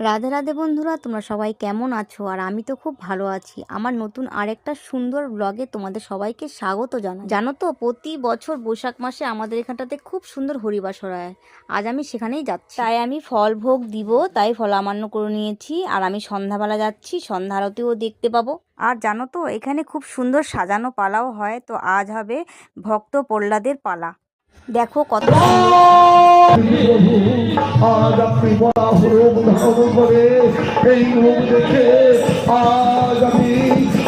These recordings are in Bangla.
রাধে রাধে বন্ধুরা, তোমরা সবাই কেমন আছো? আর আমি তো খুব ভালো আছি। আমার নতুন আরেকটা সুন্দর ব্লগে তোমাদের সবাইকে স্বাগত জানাই। জানো তো, প্রতি বছর বৈশাখ মাসে আমাদের এখানটাতে খুব সুন্দর হরিবাসর হয়। আজ আমি সেখানেই যাচ্ছি। তাই আমি ফল ভোগ দিব, তাই ফল আমান্য করে নিয়েছি। আর আমি সন্ধ্যাবেলা যাচ্ছি, সন্ধ্যা আরতিও দেখতে পাবো। আর জানো তো, এখানে খুব সুন্দর সাজানো পালাও হয়। তো আজ হবে ভক্ত প্রহ্লাদের পালা। দেখো কত আজ আপনি বলা রূপ ধারণ করে এই রূপ দেখে আজ আমি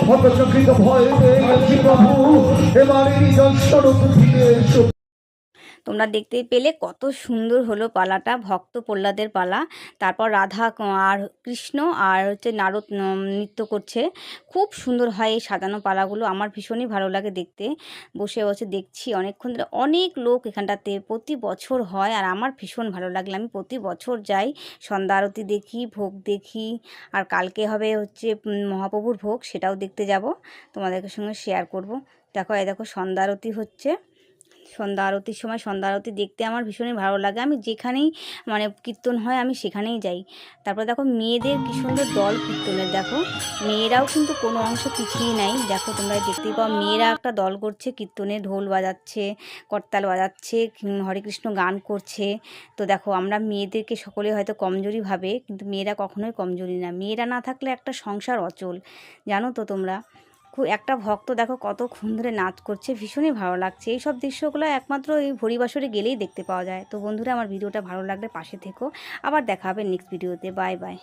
হতচকিত ভয় পেয়ে গেছি প্রভু। এবারে নিজ স্বরূপ ফিরে এসো। তোমরা দেখতে পেলে কত সুন্দর হলো পালাটা, ভক্ত প্রহ্লাদের পালা। তারপর রাধা আর কৃষ্ণ আর হচ্ছে নারদ নৃত্য করছে। খুব সুন্দর হয় এই সাজানো পালাগুলো, আমার ভীষণই ভালো লাগে দেখতে। বসে বসে দেখছি অনেকক্ষণ ধরে। অনেক লোক এখানটাতে প্রতি বছর হয়, আর আমার ভীষণ ভালো লাগলো। আমি প্রতি বছর যাই, সন্ধ্যা আরতি দেখি, ভোগ দেখি। আর কালকে হবে হচ্ছে মহাপ্রভুর ভোগ, সেটাও দেখতে যাব, তোমাদের সঙ্গে শেয়ার করব। দেখো, এই দেখো সন্ধ্যা আরতি হচ্ছে। সন্ধ্যা আরতির সময় সন্ধ্যা আরতি দেখতে আমার ভীষণই ভালো লাগে। আমি যেখানেই কীর্তন হয় আমি সেখানেই যাই। তারপর দেখো মেয়েদের কী সুন্দর দল কীর্তনের। দেখো মেয়েরাও কিন্তু কোনো অংশ পিছিয়ে নাই। দেখো তোমরা দেখতেই পাও, মেয়েরা একটা দল করছে কীর্তনে, ঢোল বাজাচ্ছে, করতাল বাজাচ্ছে, হরে কৃষ্ণ গান করছে। তো দেখো, আমরা মেয়েদেরকে সকলে হয়তো কমজোরি ভাবে, কিন্তু মেয়েরা কখনোই কমজোরি না। মেয়েরা না থাকলে একটা সংসার অচল, জানো তো তোমরা। একটা ভক্ত দেখো কতক্ষণ ধরে নাচ করছে, ভীষণই ভালো লাগছে। এই সব দৃশ্যগুলো একমাত্র এই হরিবাসরে গেলেই দেখতে পাওয়া যায়। তো বন্ধুরা, আমার ভিডিওটা ভালো লাগলে পাশে থেকো। আবার দেখা হবে নেক্সট ভিডিওতে। Bye bye.